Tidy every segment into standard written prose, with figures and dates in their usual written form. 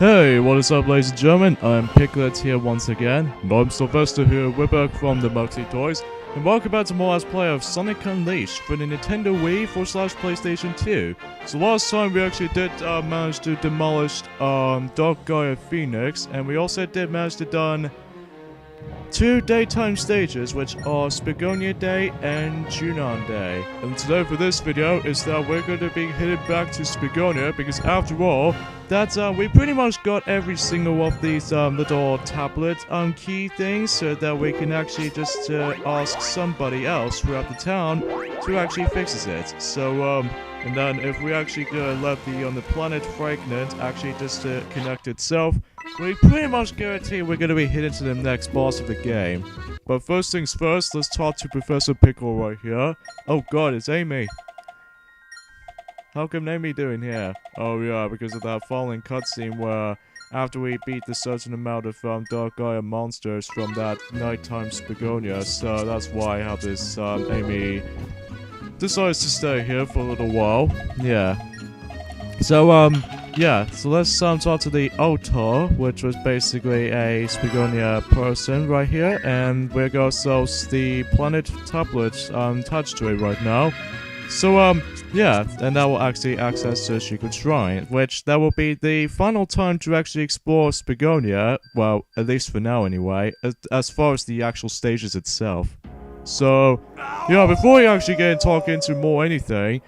Hey, what is up, ladies and gentlemen? I'm Piglet here once again. I'm Sylvester here, we're back from the Moxie Toys, and welcome back to more Let's Play of Sonic Unleashed for the Nintendo Wii /PlayStation 2. So last time we actually did manage to demolish Dark Gaia Phoenix, and we also did manage to done 2 daytime stages, which are Spagonia Day and Junon Day. And today for this video is that we're going to be headed back to Spagonia, because after all, that's we pretty much got every single of these little tablet key things, so that we can actually just ask somebody else throughout the town to actually fixes it. So and then if we actually let the planet Fragment actually just connect itself, we pretty much guarantee we're gonna be heading to the next boss of the game. But first things first, let's talk to Professor Pickle right here. Oh god, it's Amy. How come Amy doing here? Oh yeah, because of that following cutscene where after we beat the certain amount of Dark Gaia monsters from that nighttime Spagonia, so that's why I have this Amy decides to stay here for a little while. Yeah. So yeah, so let's talk to the Autor, which was basically a Spagonia person right here, and we're gonna sell the planet tablet attached to it right now. So yeah, and that will actually access the Secret Shrine, which that will be the final time to actually explore Spagonia, well, at least for now anyway, as far as the actual stages itself. So, yeah, before we actually get talking into more anything,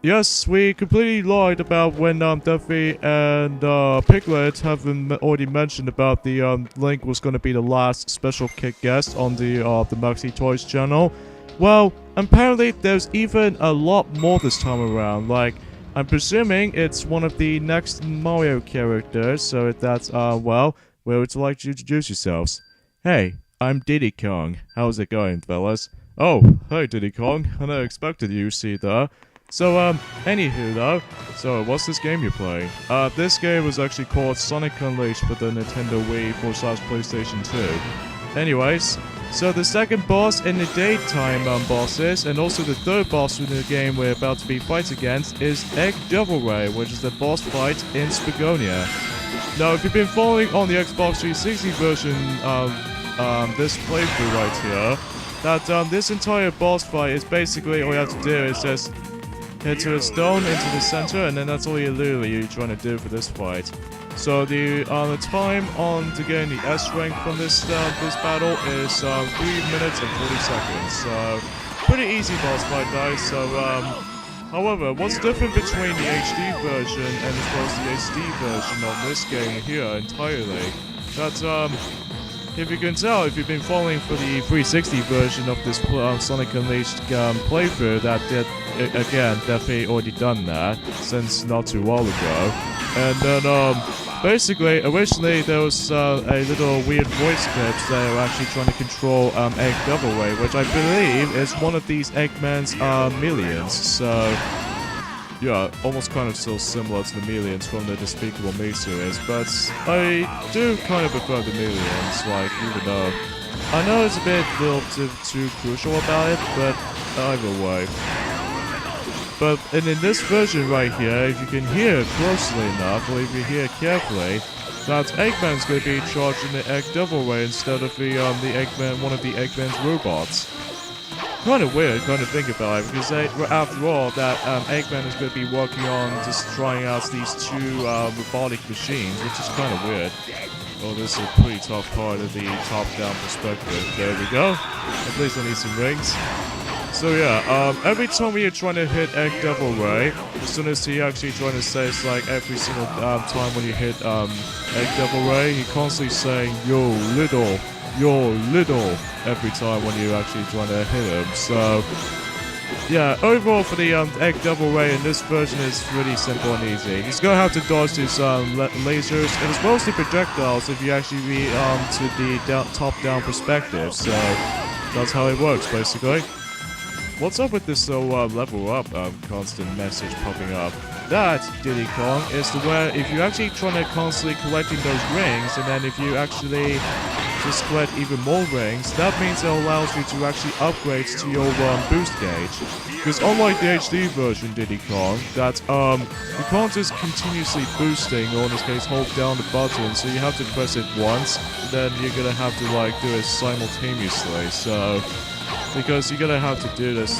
yes, we completely lied about when Duffy and Piglet have already mentioned about the Link was going to be the last special kick guest on the Moxie Toys channel. Well, apparently there's even a lot more this time around. Like, I'm presuming it's one of the next Mario characters, so if that's, well, where would you like to introduce yourselves? Hey, I'm Diddy Kong. How's it going, fellas? Oh, hey Diddy Kong. I never expected you to see that. So, anywho though, so what's this game you're playing? This game was actually called Sonic Unleashed for the Nintendo Wii /PlayStation 2. Anyways, so the second boss in the daytime bosses, and also the third boss in the game we're about to be fighting against, is Egg Devil Ray, which is the boss fight in Spagonia. Now, if you've been following on the Xbox 360 version of this playthrough right here, that this entire boss fight is basically all you have to do is just hit to a stone into the center, and then that's all you're trying to do for this fight. So the time on to getting the S rank from this battle is 3 minutes and 40 seconds. So pretty easy boss fight, guys. So however, what's different between the HD version and as well as the HD version of this game here entirely? That's if you can tell, if you've been following for the 360 version of this Sonic Unleashed playthrough, that did, again, definitely already done that since not too long ago. And then, basically, originally there was a little weird voice clips that were actually trying to control Egg Devil Ray, which I believe is one of these Eggman's millions. So, yeah, almost kind of still similar to the millions from the Despicable Me series, but I do kind of prefer the millions, like, even though I know it's a bit little too crucial about it, but either way. But and in this version right here, if you can hear closely enough, or if you hear carefully, that Eggman's going to be charging the Egg Devil Ray instead of the Eggman, one of the Eggman's robots. Kind of weird, kind of think about it, because after all, that Eggman is going to be working on just trying out these 2 robotic machines, which is kind of weird. Oh, this is a pretty tough part of the top-down perspective. There we go. At least I need some rings. So yeah, every time you're trying to hit Egg Devil Ray, as soon as he actually trying to say, it's like every single time when you hit Egg Devil Ray, he constantly saying, you're little, every time when you're actually trying to hit him. So yeah, overall for the Egg Devil Ray in this version is really simple and easy. He's gonna have to dodge these lasers, and it's mostly projectiles if you actually be to the top-down perspective. So that's how it works basically. What's up with this level up constant message popping up? That, Diddy Kong, is the where if you're actually trying to constantly collecting those rings, and then if you actually just collect even more rings, that means it allows you to actually upgrade to your boost gauge. Because unlike the HD version Diddy Kong, that you can't just continuously boosting, or in this case hold down the button, so you have to press it once, then you're gonna have to like do it simultaneously. So because you're gonna have to do this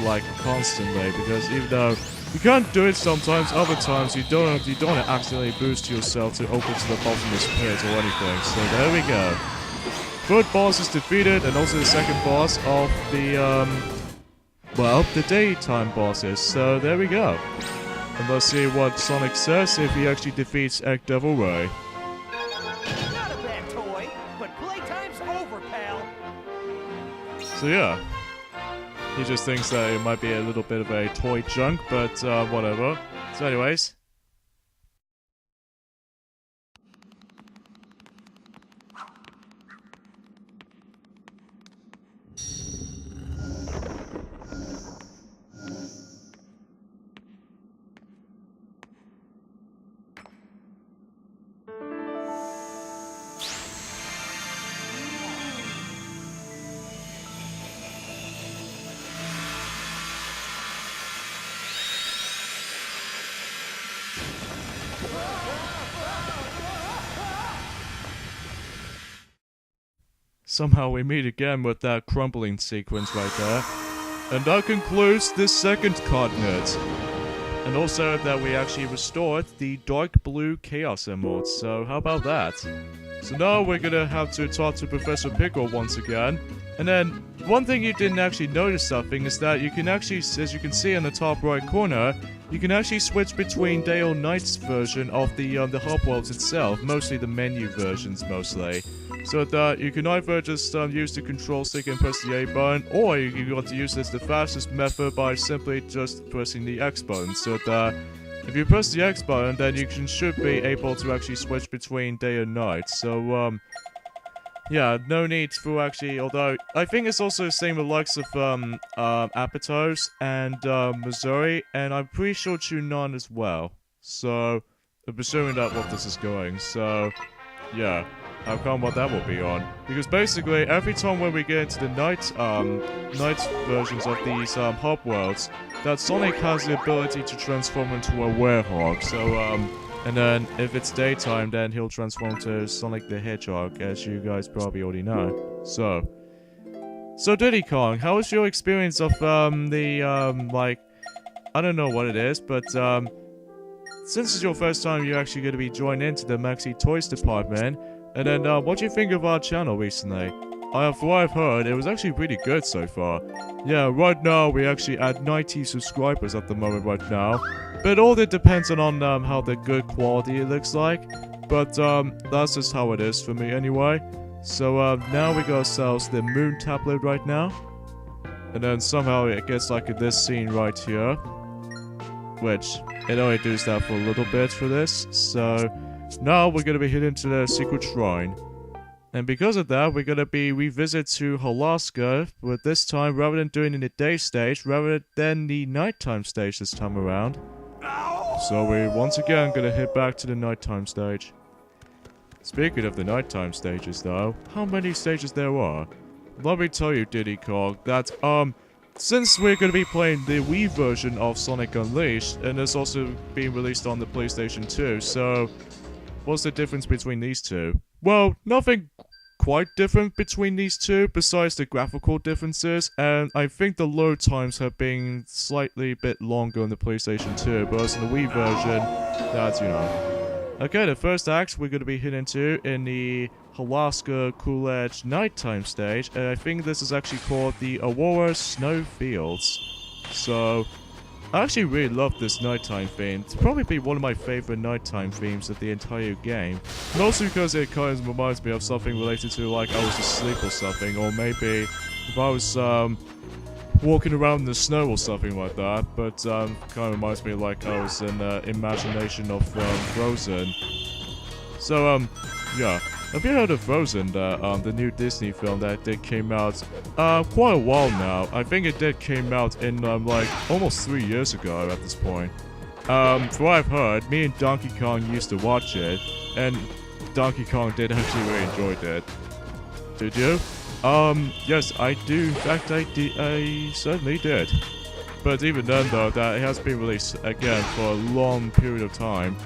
like constantly, because even though you can't do it sometimes, other times you don't accidentally boost yourself to open to the bottomless pit or anything. So there we go. Third boss is defeated, and also the second boss of the well, the daytime bosses. So there we go. And let's see what Sonic says if he actually defeats Egg Devil Ray. Not a bad toy, but playtime's over, pal. So yeah. He just thinks that it might be a little bit of a toy junk, but whatever. So anyways. Somehow we meet again with that crumbling sequence right there. And that concludes this second continent. And also that we actually restored the dark blue Chaos Emeralds, so how about that? So now we're gonna have to talk to Professor Pickle once again. And then, one thing you didn't actually notice something is that you can actually, as you can see in the top right corner, you can actually switch between day or night's version of the hub worlds itself, mostly the menu versions mostly. So that you can either just use the control stick and press the A button, or you can go to use this the fastest method by simply just pressing the X button. So that if you press the X button, then you should be able to actually switch between day and night. So yeah, no need for actually, although I think it's also the same with the likes of Apatos and Missouri, and I'm pretty sure Chunan as well. So I'm assuming that what this is going. So yeah. How come what that will be on? Because basically, every time when we get into the night versions of these hub worlds, that Sonic has the ability to transform into a werehog. So and then if it's daytime, then he'll transform to Sonic the Hedgehog, as you guys probably already know. So Diddy Kong, how was your experience of like, I don't know what it is, but since it's your first time, you're actually going to be joined into the Maxi Toys department. And then, what do you think of our channel recently? From what I've heard, it was actually pretty good so far. Yeah, right now, we actually at 90 subscribers at the moment right now. But all that depends on how the good quality it looks like. But, that's just how it is for me anyway. So, now we got ourselves the Moon tablet right now. And then somehow it gets like this scene right here. Which, it only does that for a little bit for this, so now we're gonna be heading to the secret shrine. And because of that, we're gonna be revisit to Alaska, but this time, rather than doing it in the day stage, rather than the nighttime stage this time around. So we once again gonna head back to the nighttime stage. Speaking of the nighttime stages though, how many stages there are? Let me tell you, Diddy Kong, that since we're going to be playing the Wii version of Sonic Unleashed, and it's also being released on the PlayStation 2, so what's the difference between these two? Well, nothing quite different between these two, besides the graphical differences, and I think the load times have been slightly bit longer on the PlayStation 2, but as in the Wii version, that's, you know. Okay, the first act we're going to be hitting to in the Alaska Cool Edge nighttime stage, and I think this is actually called the Aurora Snow Fields. So, I actually really love this nighttime theme. It's probably be one of my favorite nighttime themes of the entire game. Mostly because it kind of reminds me of something related to like I was asleep or something, or maybe if I was walking around in the snow or something like that, but kind of reminds me like I was in imagination of Frozen. So yeah. Have you heard of Frozen, the new Disney film that did came out quite a while now? I think it did came out in like almost 3 years ago at this point. From what I've heard, me and Donkey Kong used to watch it, and Donkey Kong did actually really enjoyed it. Did you? Yes, I do. In fact, I certainly did. But even then, though, that it has been released again for a long period of time.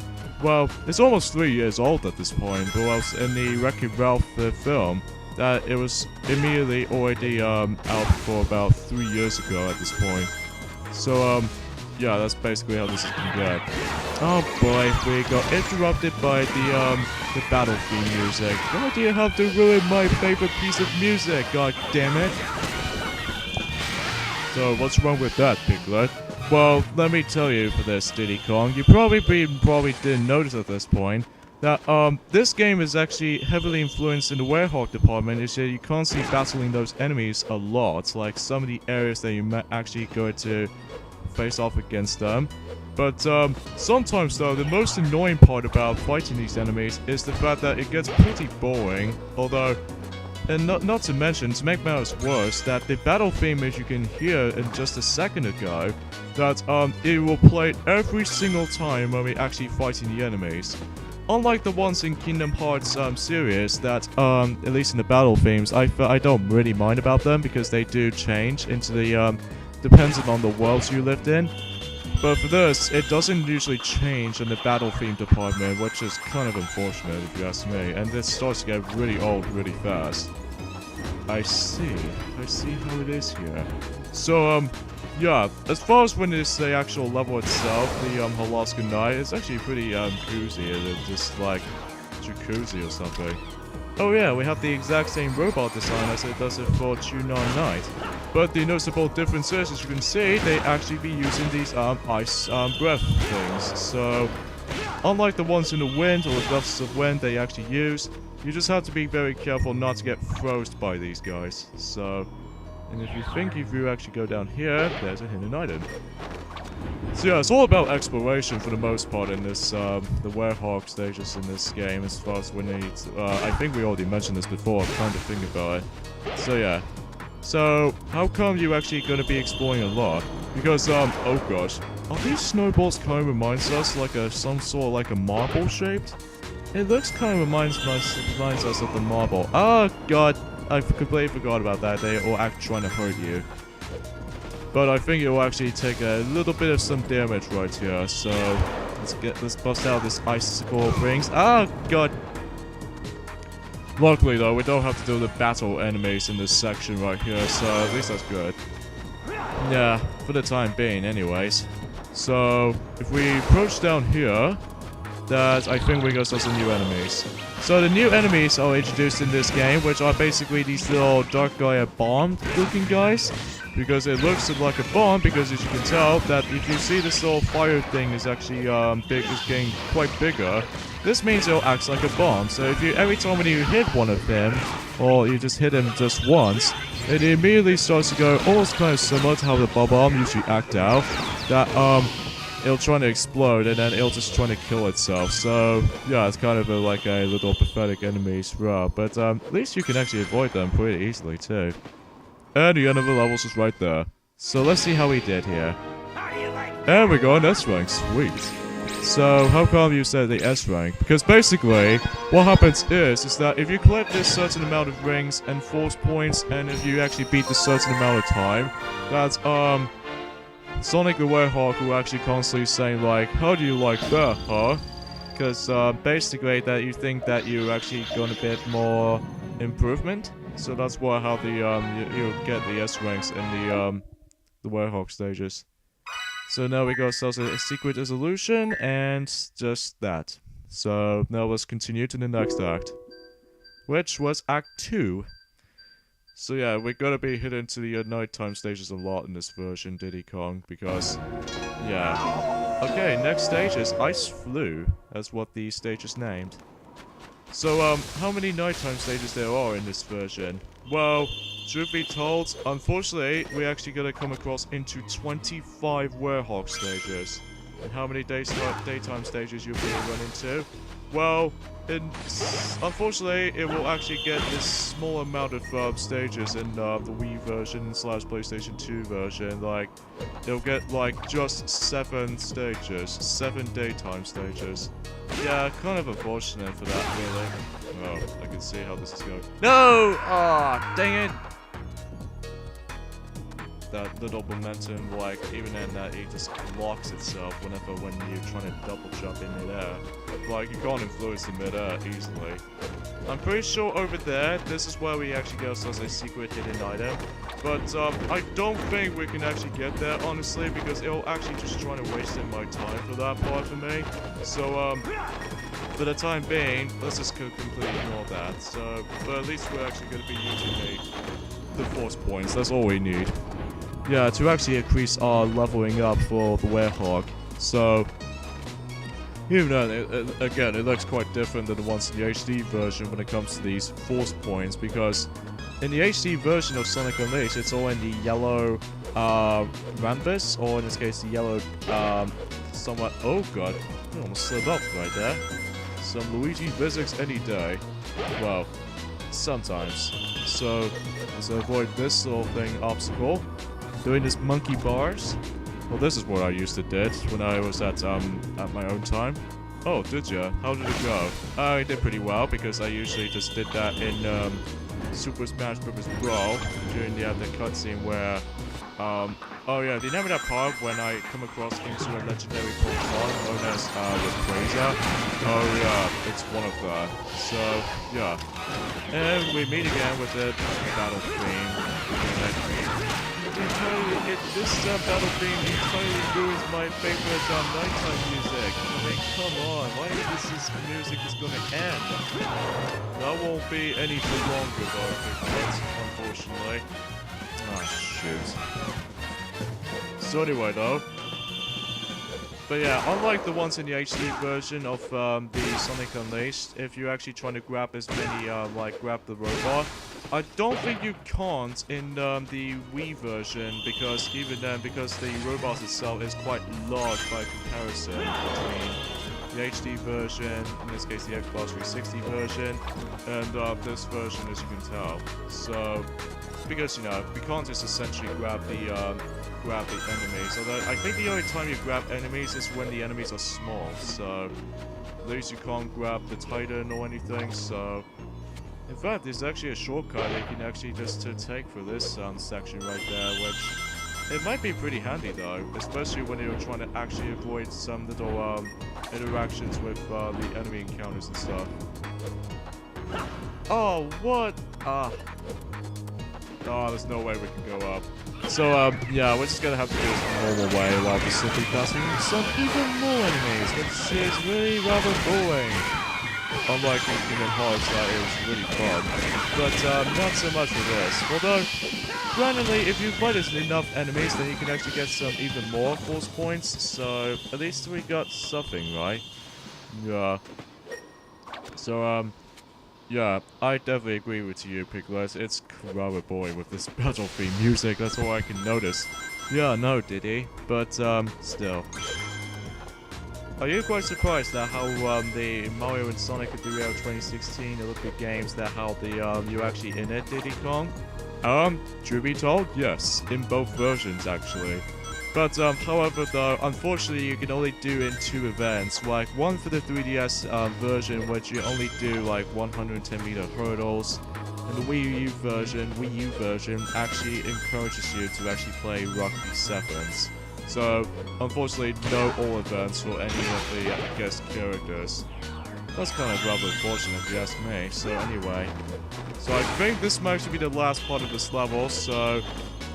Well, it's almost 3 years old at this point, but else in the Wreck-It Ralph film, that it was immediately already out for about 3 years ago at this point. So, yeah, that's basically how this can get. Oh boy, we got interrupted by the battle theme music. Why do you have to ruin my favorite piece of music? God damn it! So what's wrong with that, Piglet? Well, let me tell you for this, Diddy Kong. You probably didn't notice at this point that this game is actually heavily influenced in the Werehog department. Is that you constantly battling those enemies a lot, like some of the areas that you might actually go to face off against them. But sometimes though, the most annoying part about fighting these enemies is the fact that it gets pretty boring. Although, and not to mention, to make matters worse, that the battle theme, as you can hear in just a second ago, that it will play every single time when we're actually fighting the enemies. Unlike the ones in Kingdom Hearts series, that at least in the battle themes, I don't really mind about them because they do change into the depending on the worlds you lived in. But for this, it doesn't usually change in the battle theme department, which is kind of unfortunate if you ask me, and this starts to get really old really fast. I see how it is here. So, yeah, as far as when it's the actual level itself, the Alaska Night, it's actually pretty cozy, it's just like jacuzzi or something. Oh yeah, we have the exact same robot design as it does it for Tune On Night. But the noticeable difference is, as you can see, they actually be using these ice breath things. So, unlike the ones in the wind or the gusts of wind they actually use, you just have to be very careful not to get frozen by these guys. So, and if you actually go down here, there's a hidden item. So yeah, it's all about exploration for the most part in this, the Werehog stages in this game, as far as when I think we already mentioned this before, I'm trying to think about it. So yeah. So, how come you actually gonna be exploring a lot? Because, oh gosh. Are these snowballs kind of reminds us like some sort of like a marble shaped? It looks kind of reminds us of the marble. Oh god, I completely forgot about that. They all act trying to hurt you. But I think it will actually take a little bit of some damage right here. So, let's bust out this icicle rings. Oh god. Luckily though, we don't have to do the battle enemies in this section right here, so at least that's good. Yeah, for the time being anyways. So, if we approach down here, that I think we got some new enemies. So the new enemies are introduced in this game, which are basically these little dark Gaia bomb looking guys. Because it looks like a bomb, because as you can tell, that if you see this little fire thing is actually is getting quite bigger, this means it'll act like a bomb. So if you every time when you hit one of them, or you just hit him just once, it immediately starts to go almost kind of similar to how the bomb usually act out. That it'll try to explode and then it'll just try to kill itself. So yeah, it's kind of like a little pathetic enemy as well. But at least you can actually avoid them pretty easily too. And the end of the levels is right there. So let's see how we did here. And we got an S rank, sweet. So how come you said the S rank? Because basically, what happens is that if you collect this certain amount of rings and force points, and if you actually beat this certain amount of time, that's Sonic the Werehog will actually constantly saying like, how do you like that, huh? Because basically that you think that you actually got a bit more improvement. So that's how the you get the S ranks in the Werehog stages. So now we got ourselves a secret dissolution and just that. So now let's continue to the next act, which was Act 2. So yeah, we're gonna be hitting to the nighttime stages a lot in this version, Diddy Kong, because yeah. Okay, next stage is Ice Flu, as what the stage is named. So, how many nighttime stages there are in this version? Well, truth be told, unfortunately, we're actually gonna come across into 25 Werehog stages. And how many daytime stages you'll be running to? well, unfortunately, it will actually get this small amount of stages in the Wii version / PlayStation 2 version. Like, it'll get like just 7 stages, 7 daytime stages. Yeah, kind of unfortunate for that, really. Oh, I can see how this is going. No! Ah, dang it! That little momentum, like, even in that, it just locks itself when you're trying to double jump in midair. Like, you can't influence the midair easily. I'm pretty sure over there, this is where we actually get ourselves a secret hidden item. But, I don't think we can actually get there, honestly, because it'll actually just try to waste my time for that part for me. So, for the time being, let's just completely ignore that. So, but at least we're actually going to be using the force points. That's all we need. Yeah, to actually increase our leveling up for the Werehog. So, even though, again, it looks quite different than the ones in the HD version when it comes to these force points, because in the HD version of Sonic Unleashed, it's all in the yellow rambus, or in this case, the yellow, somewhat. Oh god, I almost slipped up right there. Some Luigi physics any day. Well, sometimes. So, let's avoid this little thing obstacle. Doing this monkey bars. Well, this is what I used to did when I was at my own time. Oh, did ya? How did it go? I did pretty well because I usually just did that in Super Smash Bros. Brawl during the cutscene where oh yeah, do you remember that part when I come across into a legendary Pokemon known as Rayquaza? Oh yeah, it's one of them. So yeah, and we meet again with the battle theme. This battle theme entirely ruins my favorite nighttime music. I mean, come on, why is this music is gonna end? That won't be any for longer though, unfortunately. Ah, shoot. So anyway though, but yeah, unlike the ones in the HD version of the Sonic Unleashed, if you're actually trying to grab as many, grab the robot, I don't think you can't in the Wii version, because even then, because the robot itself is quite large by comparison between the HD version, in this case the Xbox 360 version, and this version, as you can tell. So, because, you know, we can't just essentially grab the enemies. Although, I think the only time you grab enemies is when the enemies are small, so at least you can't grab the Titan or anything, so... In fact, there's actually a shortcut you can actually just take for this section right there, which... It might be pretty handy though, especially when you're trying to actually avoid some little interactions with the enemy encounters and stuff. Oh, what? Oh, there's no way we can go up. So, yeah, we're just gonna have to do this the normal way while we're simply passing some even more enemies, which is really rather boring. Unlike in Kingdom Hearts, that is really fun. But, not so much for this. Although, randomly, if you fight enough enemies, then you can actually get some even more force points. So, at least we got something, right? Yeah. So, yeah, I definitely agree with you, Piglet. It's rather boring with this battle theme music, that's all I can notice. Yeah, no, Diddy, but, still. Are you quite surprised at how, the Mario and Sonic 3D 2016 Olympic Games, that how you're actually in it, Diddy Kong? Truth be told, yes, in both versions, actually. But, however, though, unfortunately, you can only do in 2 events. Like, one for the 3DS version, which you only do, like, 110-meter hurdles. And the Wii U version actually encourages you to actually play Rugby Sevens. So, unfortunately, no all events for any of the guest characters. That's kind of rather unfortunate if you ask me. So, anyway. So, I think this might actually be the last part of this level, so...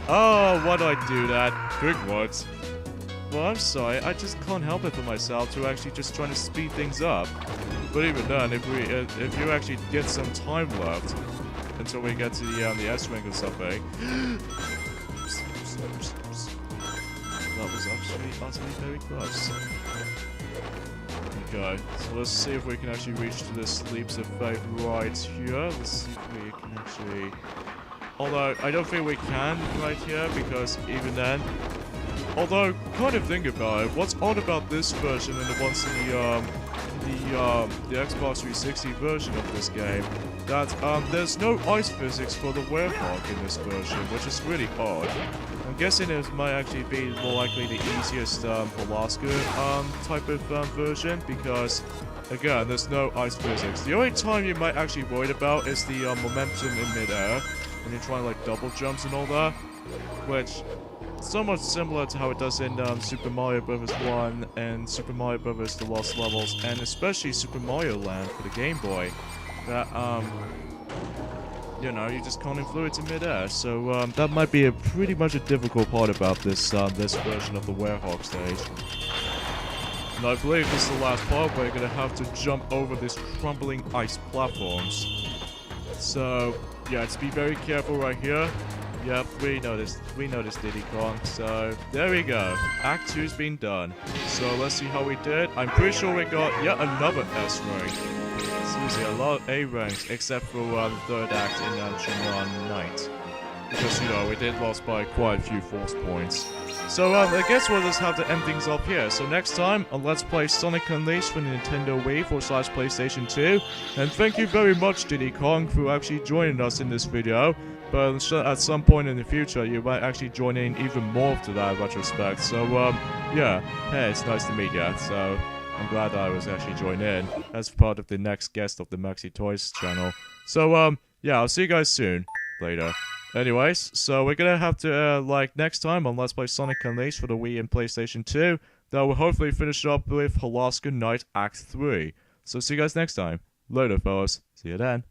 Oh, why'd I do that? Big what? Well, I'm sorry, I just can't help it for myself to actually just trying to speed things up. But even then, if you actually get some time left until we get to the S-Ring or something... That was actually utterly very close. Okay, so let's see if we can actually reach to this Leaps of Faith right here. Let's see if we can actually... Although, I don't think we can right here, because even then... Although, kind of think about it, what's odd about this version and the ones in the the Xbox 360 version of this game, that there's no ice physics for the Werehog in this version, which is really odd. I'm guessing it might actually be more likely the easiest Alaska type of version, because again, there's no ice physics. The only time you might actually worry about is the momentum in midair, when you're trying like double jumps and all that, which so much similar to how it does in Super Mario Bros. 1 and Super Mario Bros. The Lost Levels, and especially Super Mario Land for the Game Boy, that, you know, you just can't influence in midair, so that might be pretty much a difficult part about this this version of the Werehog stage. And I believe this is the last part where you're gonna have to jump over these crumbling ice platforms. So, yeah, just be very careful right here. Yep, we noticed Diddy Kong, so there we go. Act 2's been done. So let's see how we did. I'm pretty sure we got yet another S rank. Seriously, a lot of A ranks, except for the third act in Shenron Night. Because, you know, we did lost by quite a few force points. So, I guess we'll just have to end things off here. So next time, Let's Play Sonic Unleashed for the Nintendo Wii / PlayStation 2. And thank you very much, Diddy Kong, for actually joining us in this video. But at some point in the future, you might actually join in even more to that in retrospect. So, yeah. Hey, it's nice to meet you. So, I'm glad I was actually joined in as part of the next guest of the Maxi Toys channel. So, yeah, I'll see you guys soon. Later. Anyways, so we're gonna have to, like, next time on Let's Play Sonic Unleashed for the Wii and PlayStation 2, that will hopefully finish up with Alaska Night Act 3. So see you guys next time. Later, fellas. See you then.